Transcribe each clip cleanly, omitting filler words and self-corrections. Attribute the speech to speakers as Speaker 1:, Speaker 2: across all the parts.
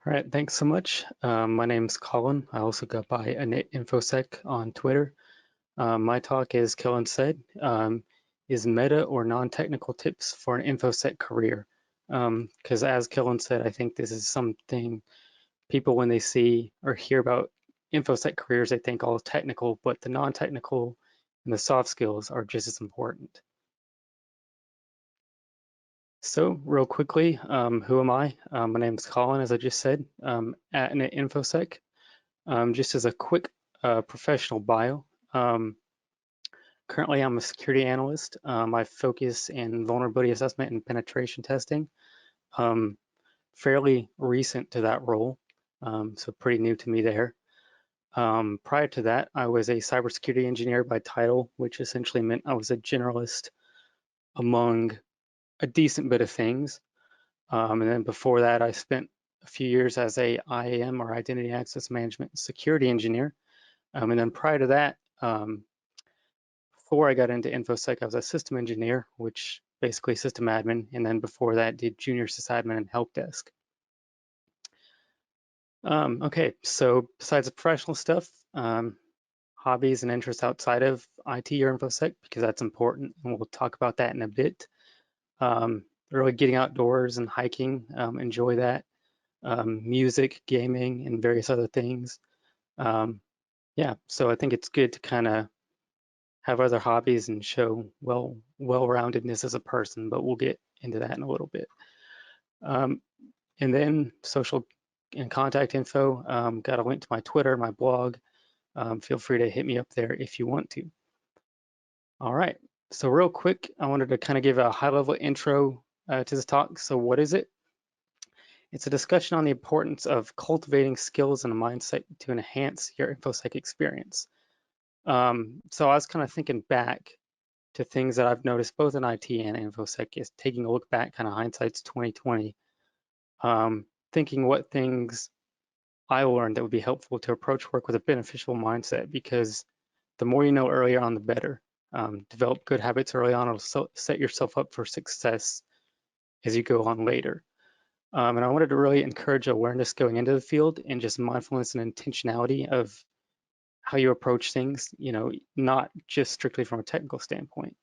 Speaker 1: All right, thanks so much. My name's Collin. I also go by infosec on Twitter. My talk, as Kellen said, is meta or non-technical tips for an infosec career. Because as Kellen said, I think this is something people, when they see or hear about infosec careers, they think all technical, but the non-technical and the soft skills are just as important. So real quickly, who am I? My name is Collin, as I just said, at infosec. Just as a quick professional bio, currently I'm a security analyst. I focus in vulnerability assessment and penetration testing. Um, Fairly recent to that role, so pretty new to me there. Prior to that, I was a cybersecurity engineer by title, which essentially meant I was a generalist among a decent bit of things. And then before that, I spent a few years as a IAM or identity access management security engineer. And then prior to that, before I got into infosec, I was a system engineer, which basically system admin, and then before that did junior sysadmin and help desk. Okay, so besides the professional stuff, hobbies and interests outside of IT or infosec, because that's important, and we'll talk about that in a bit. Really getting outdoors and hiking, enjoy that. Music, gaming, and various other things. Yeah, so I think it's good to kind of have other hobbies and show well-roundedness as a person, but we'll get into that in a little bit. And then social and contact info, got a link to my Twitter, my blog. Feel free to hit me up there if you want to. All right, so real quick, I wanted to kind of give a high-level intro to this talk. So what is it? It's a discussion on the importance of cultivating skills and a mindset to enhance your infosec experience. So I was kind of thinking back to things that I've noticed both in IT and infosec, is taking a look back, kind of hindsight's 2020, thinking what things I learned that would be helpful to approach work with a beneficial mindset, because the more you know earlier on, the better. Develop good habits early on, it'll set yourself up for success as you go on later. And I wanted to really encourage awareness going into the field and just mindfulness and intentionality of how you approach things, not just strictly from a technical standpoint.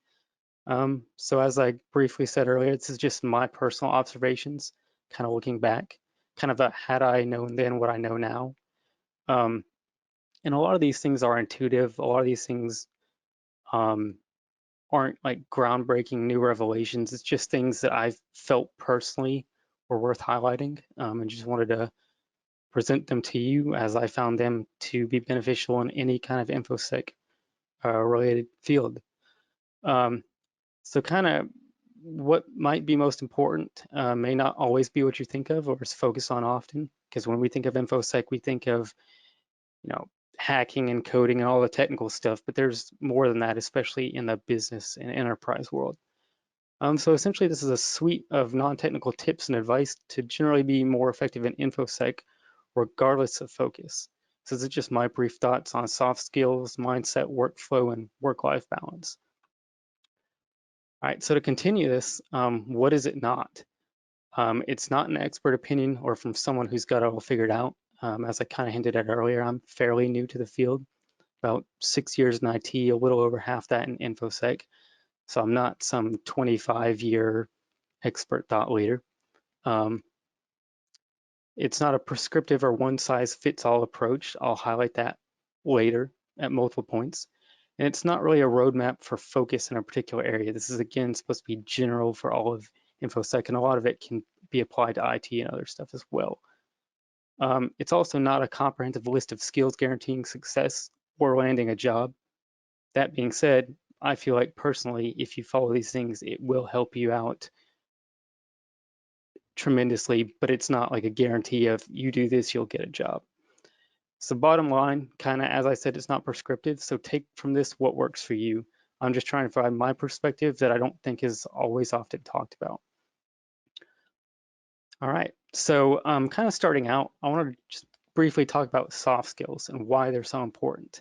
Speaker 1: So as I briefly said earlier, this is just my personal observations, kind of looking back, kind of a had I known then what I know now. Um, and a lot of these things are intuitive. A lot of these things um, aren't like groundbreaking new revelations. It's just things that I've felt personally were worth highlighting, and just wanted to present them to you as I found them to be beneficial in any kind of infosec related field. Um, So kind of what might be most important may not always be what you think of or is focused on often. Because when we think of infosec, we think of, you know, hacking and coding and all the technical stuff, but there's more than that, especially in the business and enterprise world. So essentially, this is a suite of non-technical tips and advice to generally be more effective in infosec, regardless of focus. So this is just my brief thoughts on soft skills, mindset, workflow, and work-life balance. All right, so to continue this, what is it not? It's not an expert opinion or from someone who's got it all figured out. As I kind of hinted at earlier, I'm fairly new to the field, about 6 years in IT, a little over half that in infosec. So I'm not some 25-year expert thought leader. It's not a prescriptive or one-size-fits-all approach. I'll highlight that later at multiple points. And it's not really a roadmap for focus in a particular area. This is, again, supposed to be general for all of infosec, and a lot of it can be applied to IT and other stuff as well. It's also not a comprehensive list of skills guaranteeing success or landing a job. That being said, I feel like personally, if you follow these things, it will help you out tremendously, but it's not like a guarantee of you do this, you'll get a job. So bottom line, kind of as I said, it's not prescriptive. So take from this what works for you. I'm just trying to provide my perspective that I don't think is always often talked about. All right, so kind of starting out, I want to just briefly talk about soft skills and why they're so important.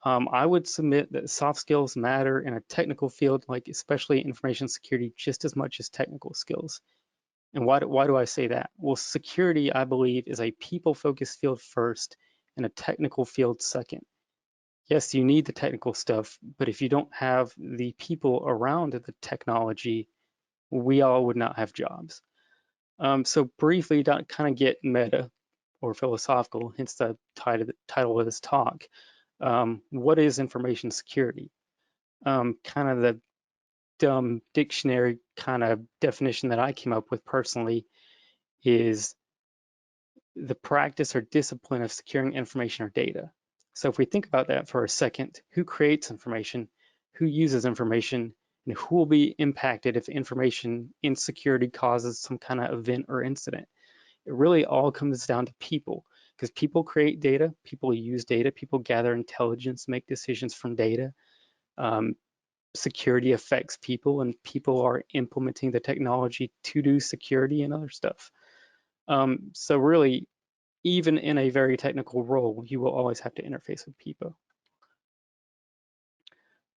Speaker 1: I would submit that soft skills matter in a technical field, like especially information security, just as much as technical skills. And why do I say that? Well, security, I believe, is a people-focused field first and a technical field second. Yes, you need the technical stuff, but if you don't have the people around the technology, we all would not have jobs. So briefly, to kind of get meta or philosophical, hence the title of this talk, what is information security? Kind of the dumb dictionary kind of definition that I came up with personally is the practice or discipline of securing information or data. So if we think about that for a second, who creates information, who uses information, and who will be impacted if information insecurity causes some kind of event or incident? It really all comes down to people, because people create data, people use data, people gather intelligence, make decisions from data. Um, Security affects people, and people are implementing the technology to do security and other stuff. So really, even in a very technical role, you will always have to interface with people.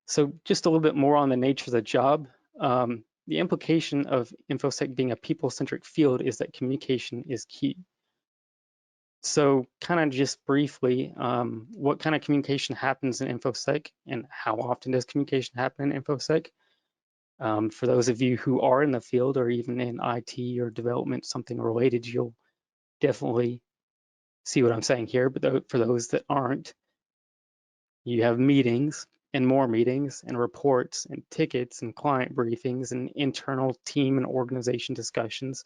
Speaker 1: So just a little bit more on the nature of the job. The implication of InfoSec being a people-centric field is that communication is key. So kind of just briefly, what kind of communication happens in InfoSec and how often does communication happen in InfoSec? For those of you who are in the field or even in IT or development, something related, you'll definitely see what I'm saying here. But for those that aren't, you have meetings and more meetings and reports and tickets and client briefings and internal team and organization discussions.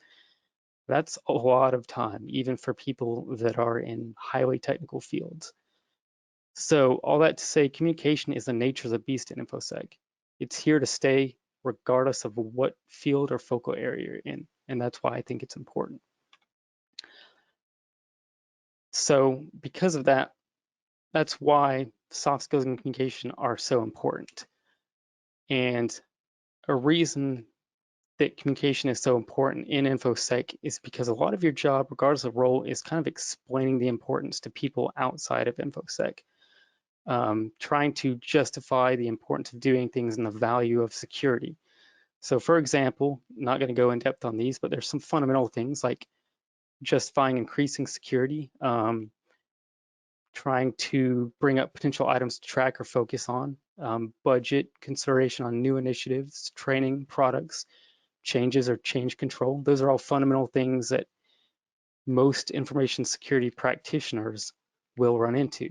Speaker 1: That's a lot of time, even for people that are in highly technical fields. So all that to say, communication is the nature of the beast in InfoSec. It's here to stay regardless of what field or focal area you're in. And that's why I think it's important. So because of that, that's why soft skills and communication are so important. And a reason that communication is so important in InfoSec is because a lot of your job, regardless of role, is kind of explaining the importance to people outside of InfoSec. Trying to justify the importance of doing things and the value of security. So for example, not going to go in depth on these, but there's some fundamental things like justifying increasing security, trying to bring up potential items to track or focus on, budget consideration on new initiatives, training, products, changes or change control. Those are all fundamental things that most information security practitioners will run into,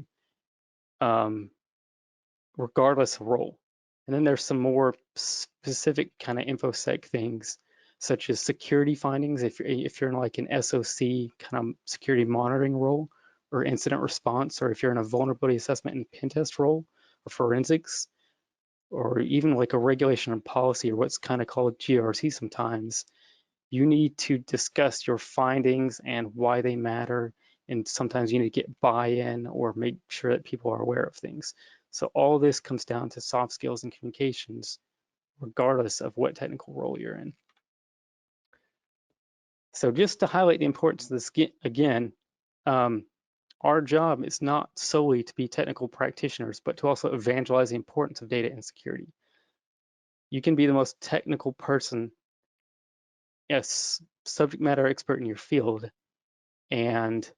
Speaker 1: regardless of role. And then there's some more specific kind of InfoSec things, such as security findings. If you're in like an SOC kind of security monitoring role, or incident response, or if you're in a vulnerability assessment and pen test role, or forensics, or even like a regulation and policy, or what's kind of called GRC sometimes, you need to discuss your findings and why they matter. And sometimes you need to get buy-in or make sure that people are aware of things. So all this comes down to soft skills and communications, regardless of what technical role you're in. So just to highlight the importance of this again, our job is not solely to be technical practitioners, but to also evangelize the importance of data and security. You can be the most technical person, yes, subject matter expert in your field, and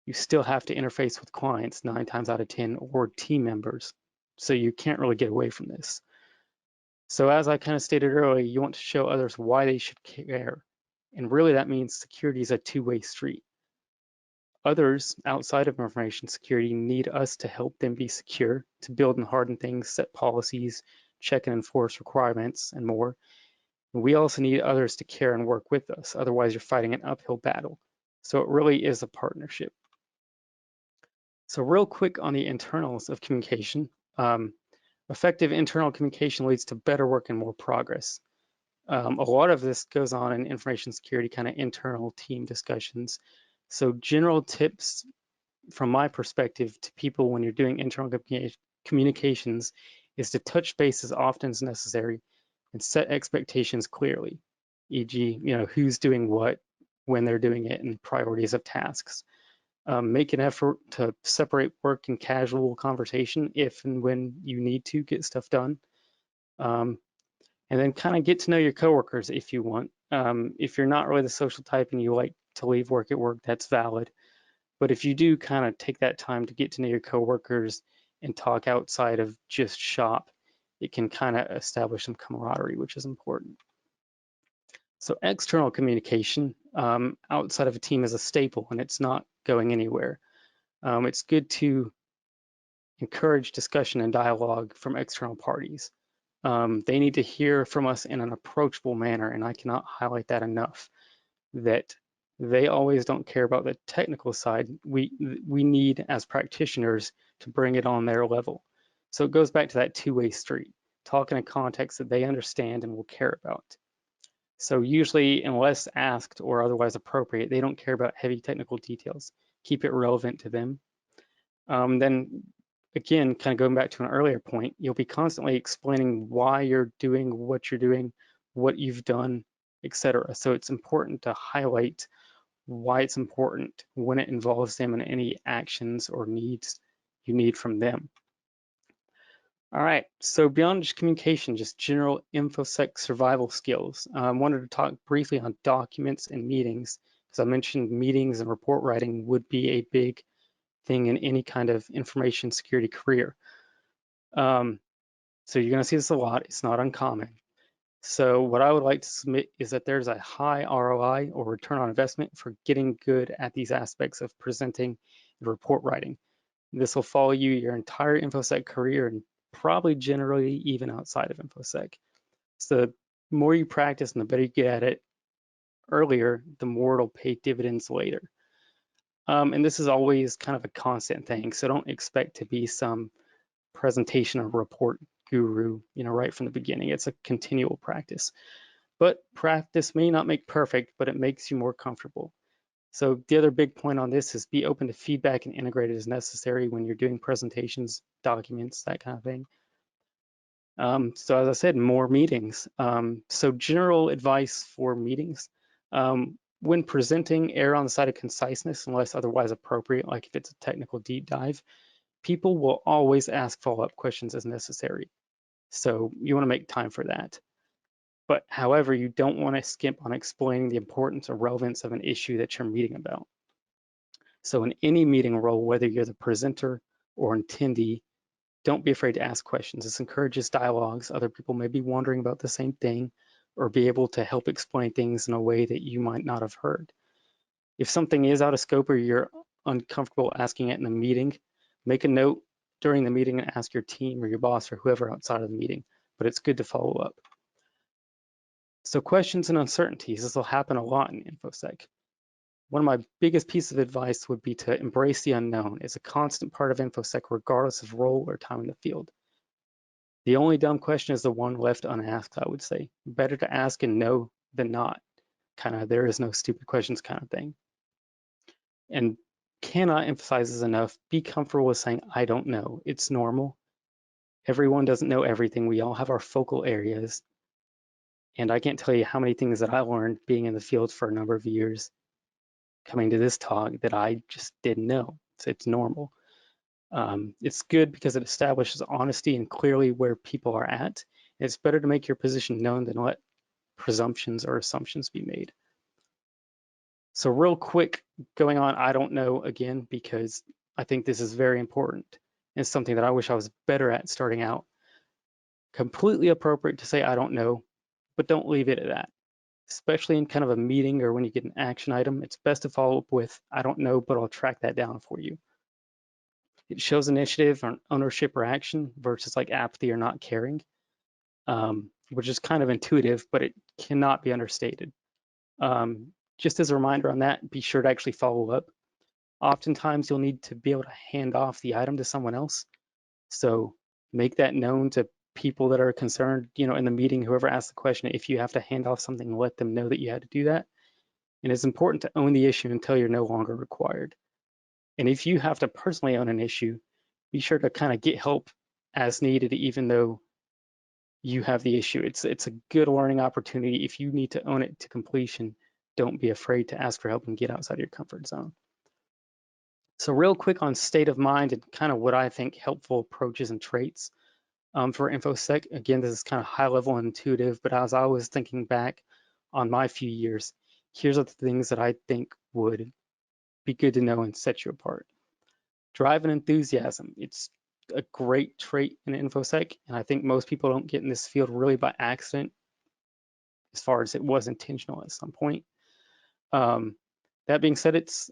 Speaker 1: you still have to interface with clients 9 times out of 10 or team members. So you can't really get away from this. So as I kind of stated earlier, you want to show others why they should care. And really that means security is a two-way street. Others outside of information security need us to help them be secure, to build and harden things, set policies, check and enforce requirements, and more. And we also need others to care and work with us. Otherwise, you're fighting an uphill battle. So it really is a partnership. So real quick on the internals of communication. Effective internal communication leads to better work and more progress. A lot of this goes on in information security kind of internal team discussions. So general tips from my perspective to people when you're doing internal communications is to touch base as often as necessary and set expectations clearly, e.g., who's doing what, when they're doing it, and priorities of tasks. Make an effort to separate work and casual conversation if and when you need to get stuff done. And then kind of get to know your coworkers if you want. If you're not really the social type and you like to leave work at work, that's valid. But if you do kind of take that time to get to know your coworkers and talk outside of just shop, it can kind of establish some camaraderie, which is important. So external communication outside of a team is a staple and it's not going anywhere. It's good to encourage discussion and dialogue from external parties. They need to hear from us in an approachable manner, and I cannot highlight that enough, that they always don't care about the technical side. We need, as practitioners, to bring it on their level. So it goes back to that two-way street, talking in a context that they understand and will care about. So usually, unless asked or otherwise appropriate, they don't care about heavy technical details. Keep it relevant to them. Then again, kind of going back to an earlier point, you'll be constantly explaining why you're doing what you're doing, what you've done, etc. So it's important to highlight why it's important when it involves them and any actions or needs you need from them. All right, so beyond just communication, just general infosec survival skills. I wanted to talk briefly on documents and meetings, because I mentioned meetings and report writing would be a big thing in any kind of information security career. So you're going to see this a lot. It's not uncommon. So what I would like to submit is that there's a high ROI or return on investment for getting good at these aspects of presenting and report writing. This will follow you your entire InfoSec career and probably generally even outside of InfoSec. So the more you practice and the better you get at it earlier, the more it'll pay dividends later. And this is always kind of a constant thing. So don't expect to be some presentation or report guru, right from the beginning. It's a continual practice. But practice may not make perfect, but it makes you more comfortable. So the other big point on this is be open to feedback and integrate it as necessary when you're doing presentations, documents, that kind of thing. So as I said, more meetings. So general advice for meetings. When presenting, err on the side of conciseness unless otherwise appropriate, like if it's a technical deep dive. People will always ask follow-up questions as necessary. So you want to make time for that. But however, you don't want to skimp on explaining the importance or relevance of an issue that you're meeting about. So in any meeting role, whether you're the presenter or attendee, don't be afraid to ask questions. This encourages dialogues. Other people may be wondering about the same thing or be able to help explain things in a way that you might not have heard. If something is out of scope or you're uncomfortable asking it in a meeting, make a note during the meeting and ask your team or your boss or whoever outside of the meeting, but it's good to follow up. So questions and uncertainties, this will happen a lot in InfoSec. One of my biggest pieces of advice would be to embrace the unknown. It's a constant part of InfoSec regardless of role or time in the field. The only dumb question is the one left unasked, I would say. Better to ask and know than not. Kind of there is no stupid questions kind of thing. And cannot emphasize this enough, be comfortable with saying, I don't know. It's normal. Everyone doesn't know everything. We all have our focal areas. And I can't tell you how many things that I learned being in the field for a number of years, coming to this talk, that I just didn't know. So it's normal. It's good because it establishes honesty and clearly where people are at. It's better to make your position known than let presumptions or assumptions be made. So real quick, going on, I don't know again, because I think this is very important. It's something that I wish I was better at starting out. Completely appropriate to say I don't know, but don't leave it at that. Especially in kind of a meeting or when you get an action item, it's best to follow up with, I don't know, but I'll track that down for you. It shows initiative or ownership or action versus like apathy or not caring, which is kind of intuitive, but it cannot be understated. Just as a reminder on that, be sure to actually follow up. Oftentimes you'll need to be able to hand off the item to someone else. So make that known to people that are concerned, in the meeting, whoever asked the question, if you have to hand off something, let them know that you had to do that. And it's important to own the issue until you're no longer required. And if you have to personally own an issue, be sure to kind of get help as needed, even though you have the issue. It's a good learning opportunity. If you need to own it to completion, don't be afraid to ask for help and get outside your comfort zone. So real quick on state of mind and kind of what I think helpful approaches and traits for InfoSec. Again, this is kind of high level and intuitive, but as I was thinking back on my few years, here's the things that I think would be good to know and set you apart. Drive and enthusiasm. It's a great trait in infosec, and I think most people don't get in this field really by accident, as far as it was intentional at some point. That being said, it's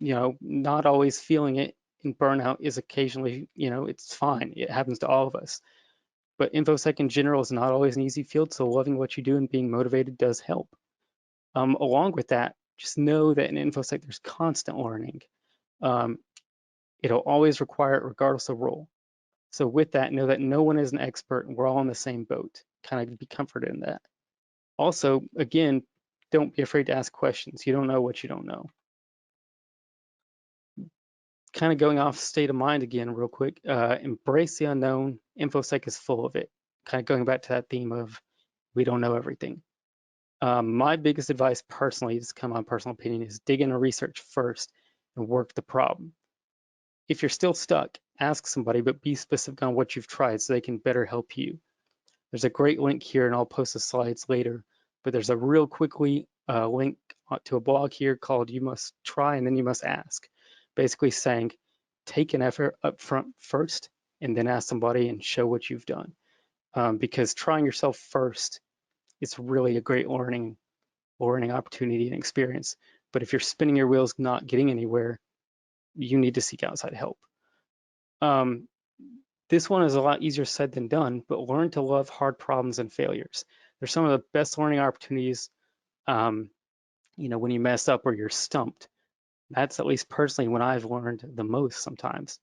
Speaker 1: not always feeling it, and burnout is occasionally, it's fine. It happens to all of us. But infosec in general is not always an easy field, so loving what you do and being motivated does help. Along with that, just know that in infosec there's constant learning. It'll always require it regardless of role. So with that, know that no one is an expert and we're all in the same boat. Kind of be comforted in that. Also, again, don't be afraid to ask questions. You don't know what you don't know. Kind of going off state of mind again real quick, embrace the unknown. InfoSec is full of it. Kind of going back to that theme of we don't know everything. My biggest advice personally, this is kind of my personal opinion, is dig into research first and work the problem. If you're still stuck, ask somebody, but be specific on what you've tried so they can better help you. There's a great link here, and I'll post the slides later, but there's a real quickly link to a blog here called You Must Try and Then You Must Ask. Basically saying, take an effort up front first, and then ask somebody and show what you've done. Because trying yourself first is really a great learning opportunity and experience. But if you're spinning your wheels, not getting anywhere, you need to seek outside help. This one is a lot easier said than done, but learn to love hard problems and failures. They're some of the best learning opportunities. When you mess up or you're stumped, that's at least personally when I've learned the most sometimes.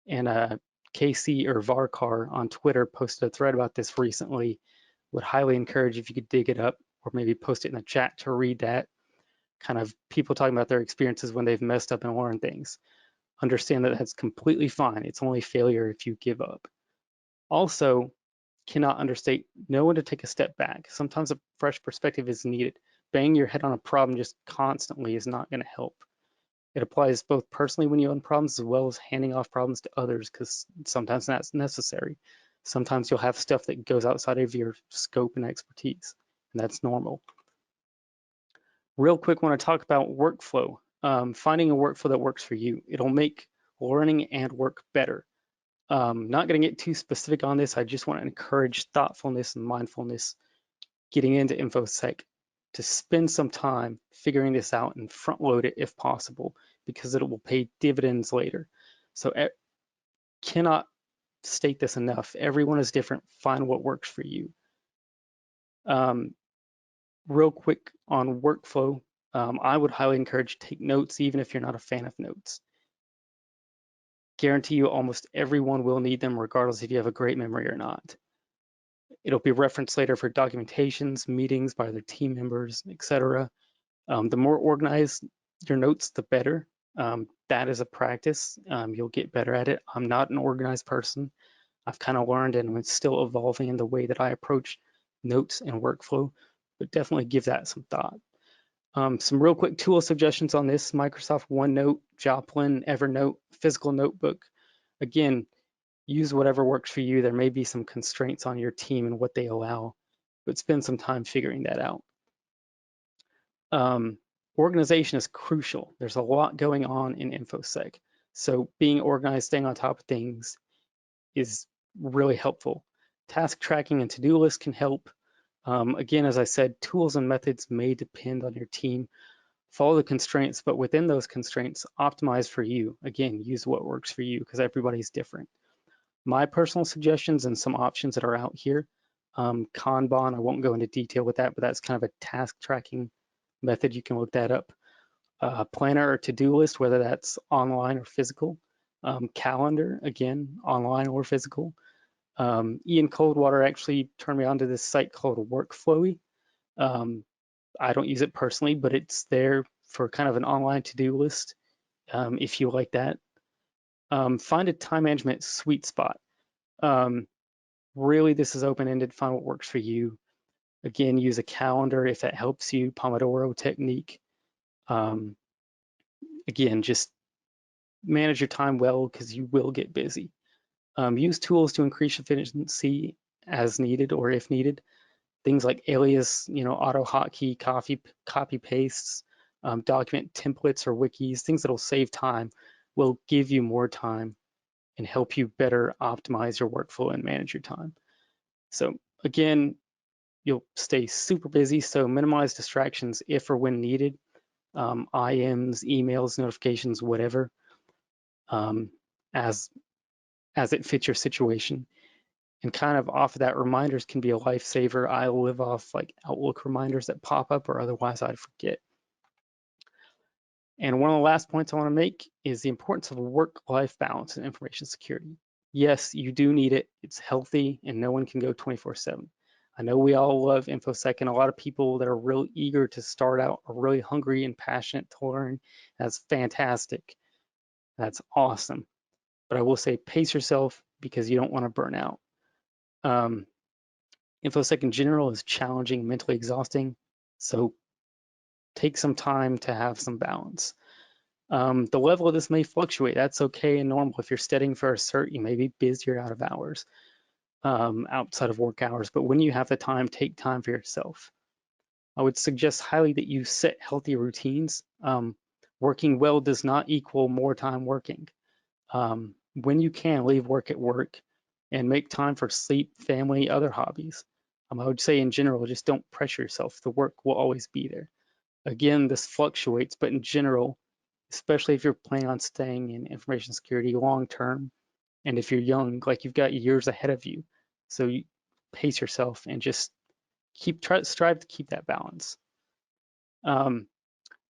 Speaker 1: And Casey or Varkar on Twitter posted a thread about this recently. Would highly encourage if you could dig it up or maybe post it in the chat to read that. Kind of people talking about their experiences when they've messed up and learned things. Understand that that's completely fine. It's only failure if you give up. Also, cannot understate, know when to take a step back. Sometimes a fresh perspective is needed. Banging your head on a problem just constantly is not going to help. It applies both personally when you own problems as well as handing off problems to others, because sometimes that's necessary. Sometimes you'll have stuff that goes outside of your scope and expertise, and that's normal. Real quick, I want to talk about workflow. Finding a workflow that works for you. It'll make learning and work better. Not going to get too specific on this. I just want to encourage thoughtfulness and mindfulness getting into InfoSec to spend some time figuring this out and front load it if possible, because it will pay dividends later. So cannot state this enough. Everyone is different. Find what works for you. Real quick on workflow, I would highly encourage take notes even if you're not a fan of notes. Guarantee you almost everyone will need them regardless if you have a great memory or not. It'll be referenced later for documentations, meetings by other team members, etc. The more organized your notes, the better. That is a practice. You'll get better at it. I'm not an organized person. I've kind of learned and I'm still evolving in the way that I approach notes and workflow, but definitely give that some thought. Some real quick tool suggestions on this: Microsoft OneNote, Joplin, Evernote, physical notebook. Again, use whatever works for you. There may be some constraints on your team and what they allow, but spend some time figuring that out. Organization is crucial. There's a lot going on in InfoSec. So being organized, staying on top of things is really helpful. Task tracking and to-do lists can help. Again, as I said, tools and methods may depend on your team. Follow the constraints, but within those constraints, optimize for you. Again, use what works for you because everybody's different. My personal suggestions and some options that are out here. Kanban, I won't go into detail with that, but that's kind of a task tracking method. You can look that up. Planner or to-do list, whether that's online or physical. Calendar, again, online or physical. Ian Coldwater actually turned me on to this site called Workflowy. I don't use it personally, but it's there for kind of an online to-do list if you like that. Find a time management sweet spot. Really, this is open-ended. Find what works for you. Again, use a calendar if that helps you. Pomodoro technique. Again, just manage your time well because you will get busy. Use tools to increase efficiency as needed or if needed. Things like alias, auto hotkey, copy pastes, document templates or wikis, things that'll save time, will give you more time and help you better optimize your workflow and manage your time. So again, you'll stay super busy, so minimize distractions if or when needed. IMs, emails, notifications, whatever, um, as as it fits your situation. And kind of off of that, reminders can be a lifesaver. I live off like Outlook reminders that pop up, or otherwise I'd forget. And one of the last points I want to make is the importance of work-life balance and information security. Yes, you do need it. It's healthy, and no one can go 24/7. I know we all love InfoSec, and a lot of people that are real eager to start out are really hungry and passionate to learn. That's fantastic. That's awesome. But I will say pace yourself because you don't want to burn out. Um, InfoSec in general is challenging, mentally exhausting. So take some time to have some balance. The level of this may fluctuate. That's okay and normal. If you're studying for a cert, you may be busier out of hours, outside of work hours. But when you have the time, take time for yourself. I would suggest highly that you set healthy routines. Working well does not equal more time working. When you can, leave work at work and make time for sleep, family, other hobbies. I would say in general, just don't pressure yourself. The work will always be there. Again, this fluctuates, but in general, especially if you're planning on staying in information security long term, and if you're young, like you've got years ahead of you, so you pace yourself and just strive to keep that balance. Um,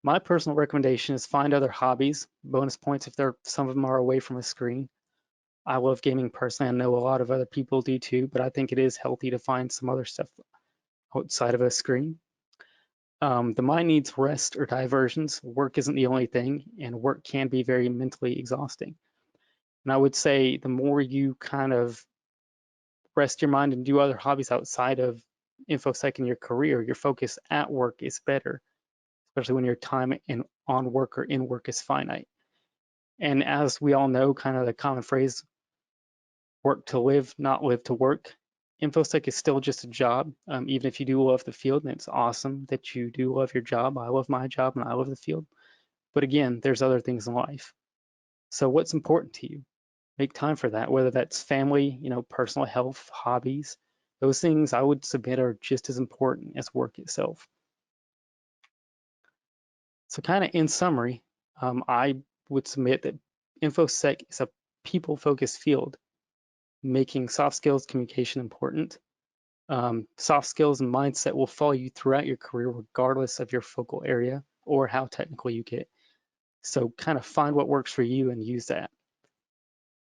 Speaker 1: my personal recommendation is find other hobbies, bonus points if some of them are away from a screen. I love gaming personally. I know a lot of other people do too, but I think it is healthy to find some other stuff outside of a screen. The mind needs rest or diversions. Work isn't the only thing, and work can be very mentally exhausting. And I would say the more you kind of rest your mind and do other hobbies outside of InfoSec in your career, your focus at work is better, especially when your time on work or in work is finite. And as we all know, kind of the common phrase, work to live, not live to work. InfoSec is still just a job, even if you do love the field, and it's awesome that you do love your job. I love my job and I love the field. But again, there's other things in life. So what's important to you? Make time for that, whether that's family, personal health, hobbies. Those things I would submit are just as important as work itself. So kind of in summary, I would submit that InfoSec is a people-focused field, making soft skills communication important. Soft skills and mindset will follow you throughout your career, regardless of your focal area or how technical you get. So kind of find what works for you and use that.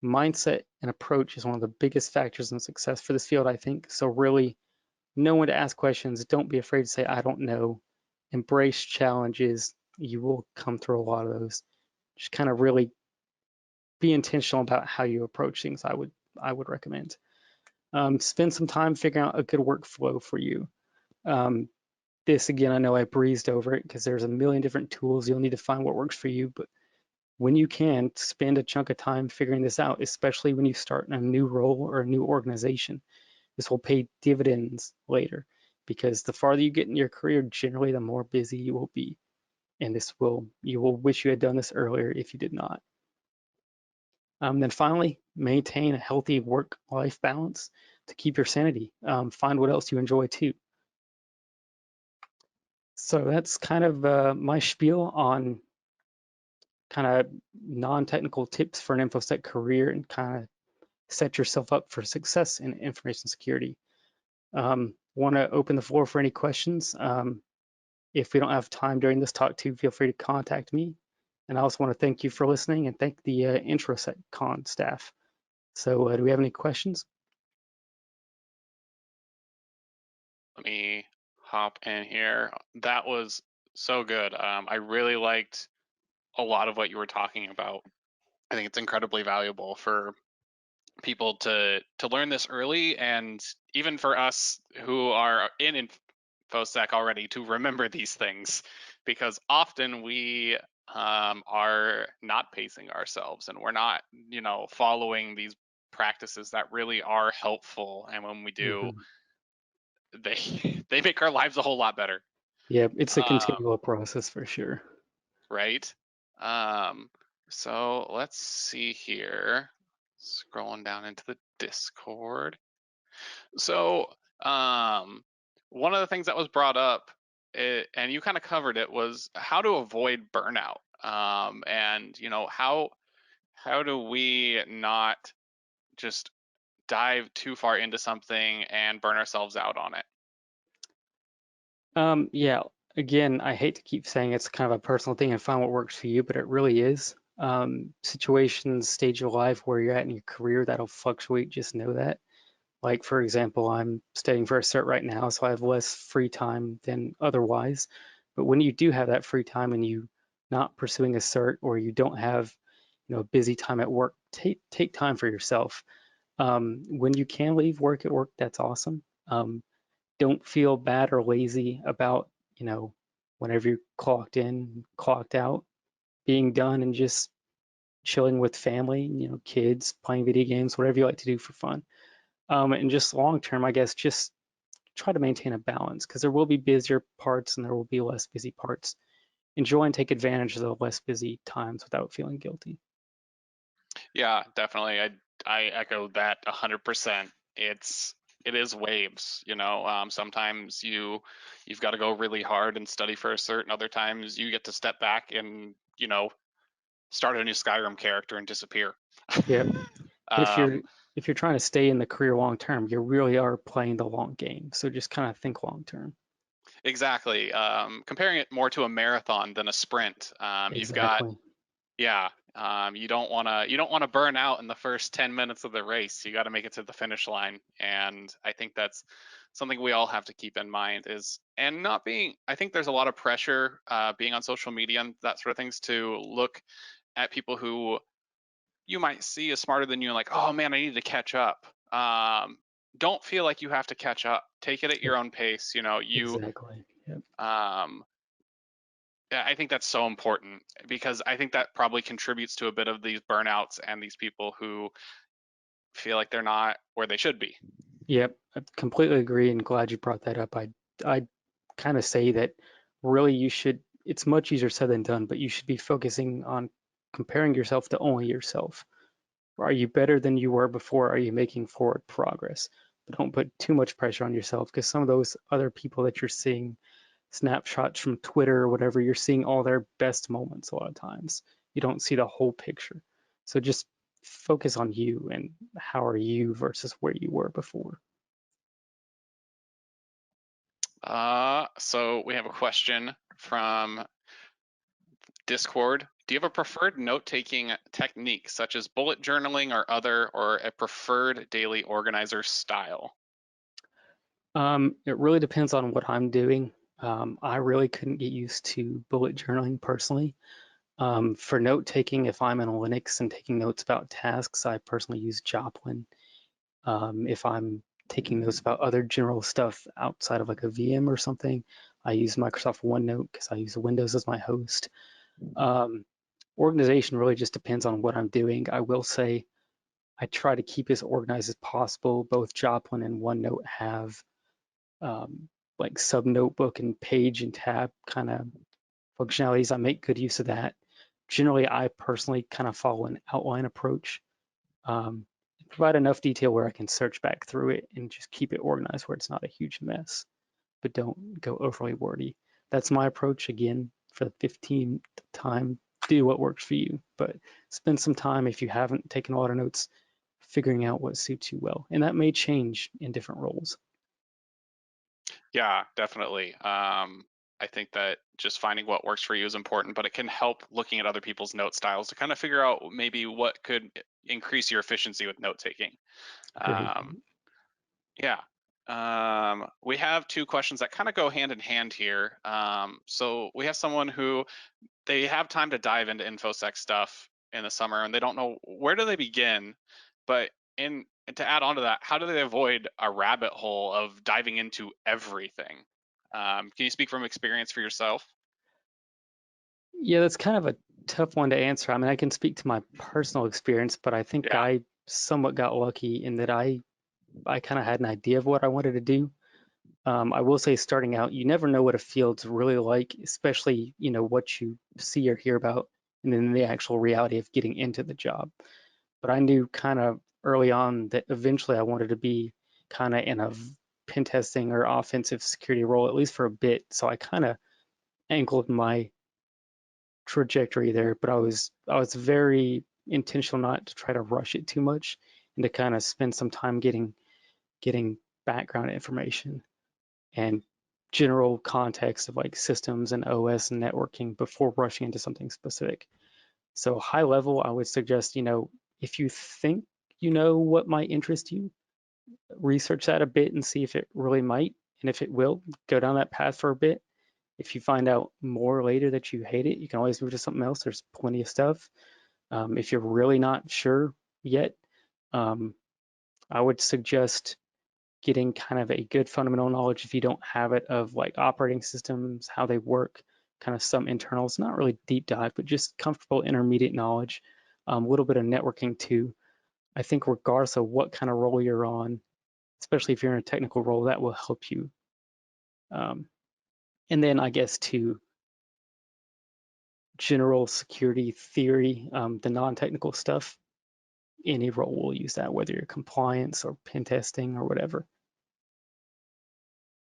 Speaker 1: Mindset and approach is one of the biggest factors in success for this field, I think. So really know when to ask questions. Don't be afraid to say, I don't know. Embrace challenges. You will come through a lot of those. Just kind of really be intentional about how you approach things, I would recommend. Spend some time figuring out a good workflow for you. Um, this again, I know I breezed over it because there's a million different tools. You'll need to find what works for you, but when you can, spend a chunk of time figuring this out, especially when you start in a new role or a new organization. This will pay dividends later because the farther you get in your career, generally the more busy you will be. And you will wish you had done this earlier if you did not. Then finally, maintain a healthy work-life balance to keep your sanity. Find what else you enjoy too. So that's kind of my spiel on kind of non-technical tips for an InfoSec career and kind of set yourself up for success in information security. Want to open the floor for any questions. If we don't have time during this talk too, feel free to contact me. And I also want to thank you for listening and thank the IntroSecCon staff. So do we have any questions?
Speaker 2: Let me hop in here. That was so good. I really liked a lot of what you were talking about. I think it's incredibly valuable for people to learn this early, and even for us who are in infosec already to remember these things, because often we are not pacing ourselves and we're not, following these practices that really are helpful. And when we do,
Speaker 1: Mhm.
Speaker 2: they they make our lives a whole lot better.
Speaker 1: Yeah, it's a
Speaker 2: Um,
Speaker 1: continual process for sure.
Speaker 2: right? Um, so let's see here. Scrolling down into the Discord. So, um, one of the things that was brought up, and you kind of covered it, was how to avoid burnout. And how do we not just dive too far into something and burn ourselves out on it?
Speaker 1: Yeah, again, I hate to keep saying it's kind of a personal thing and find what works for you, but it really is. Situations, stage of life where you're at in your career, that'll fluctuate, just know that. Like, for example, I'm studying for a cert right now, so I have less free time than otherwise. But when you do have that free time and you not pursuing a cert or you don't have, a busy time at work, take time for yourself. When you can leave work at work, that's awesome. Don't feel bad or lazy about, you know, whenever you clocked in, clocked out, being done and just chilling with family, kids, playing video games, whatever you like to do for fun. And just long term, I guess, just try to maintain a balance because there will be busier parts and there will be less busy parts. Enjoy and take advantage of the less busy times without feeling guilty.
Speaker 2: Yeah, definitely. I echo that 100%. It is waves, you know. Sometimes you've got to go really hard and study for a certain. Other times you get to step back and start a new Skyrim character and disappear.
Speaker 1: Yeah. But if
Speaker 2: um,
Speaker 1: you're trying to stay in the career long term, you really are playing the long game. So just kind of think long term.
Speaker 2: exactly. Comparing it more to a marathon than a sprint. You've got
Speaker 1: Exactly.
Speaker 2: Yeah. You don't wanna burn out in the first 10 minutes of the race. You got to make it to the finish line. And I think that's something we all have to keep in mind is and not being I think there's a lot of pressure being on social media and that sort of things to look at people who you might see as smarter than you and like, oh man, I need to catch up. Don't feel like you have to catch up. Take it at
Speaker 1: Yep.
Speaker 2: your own pace.
Speaker 1: Exactly. Yep.
Speaker 2: Um, yeah, I think that's so important because I think that probably contributes to a bit of these burnouts and these people who feel like they're not where they should be.
Speaker 1: Yep. I completely agree and glad you brought that up. I kind of say that really it's much easier said than done, but you should be focusing on comparing yourself to only yourself. Are you better than you were before? Are you making forward progress? But don't put too much pressure on yourself because some of those other people that you're seeing, snapshots from Twitter or whatever, you're seeing all their best moments a lot of times. You don't see the whole picture. So just focus on you and how are you versus where you were before.
Speaker 2: So we have a question from Discord. Do you have a preferred note-taking technique, such as bullet journaling or a preferred daily organizer style?
Speaker 1: It really depends on what I'm doing. I really couldn't get used to bullet journaling personally. For note taking, if I'm in Linux and taking notes about tasks, I personally use Joplin. If I'm taking notes about other general stuff outside of like a VM or something, I use Microsoft OneNote because I use Windows as my host. Um, Organization really just depends on what I'm doing. I will say I try to keep as organized as possible. Both Joplin and OneNote have um, like sub notebook and page and tab kind of functionalities. I make good use of that. Generally, I personally kind of follow an outline approach. Um, Provide enough detail where I can search back through it and just keep it organized where it's not a huge mess, but don't go overly wordy. That's my approach again for the 15th time. Do what works for you, but spend some time if you haven't taken a lot of notes figuring out what suits you well. And that may change in different roles.
Speaker 2: Yeah, definitely. I think that just finding what works for you is important, but it can help looking at other people's note styles to kind of figure out maybe what could increase your efficiency with note taking.
Speaker 1: Great.
Speaker 2: Um, yeah. We have two questions that kind of go hand in hand here. So we have someone who they have time to dive into infosec stuff in the summer and they don't know where do they begin, but in to add on to that, how do they avoid a rabbit hole of diving into everything? Can you speak from experience for yourself?
Speaker 1: Yeah, that's kind of a tough one to answer. I mean, I can speak to my personal experience, but I think
Speaker 2: Yeah.
Speaker 1: I somewhat got lucky in that I kind of had an idea of what I wanted to do. I will say starting out, you never know what a field's really like, especially, what you see or hear about, and then the actual reality of getting into the job. But I knew kind of early on that eventually I wanted to be kind of in a pen testing or offensive security role, at least for a bit. So I kind of angled my trajectory there, but I was very intentional not to try to rush it too much and to kind of spend some time getting background information and general context of like systems and OS and networking before rushing into something specific. So high level, I would suggest, if you think you know what might interest you, research that a bit and see if it really might. And if it will, go down that path for a bit. If you find out more later that you hate it, you can always move to something else. There's plenty of stuff. If you're really not sure yet, um, I would suggest getting kind of a good fundamental knowledge if you don't have it of like operating systems, how they work, kind of some internals, not really deep dive, but just comfortable intermediate knowledge, a little bit of networking too. I think regardless of what kind of role you're on, especially if you're in a technical role, that will help you. Um, and then I guess to general security theory, the non-technical stuff, any role will use that, whether you're compliance or pen testing or whatever.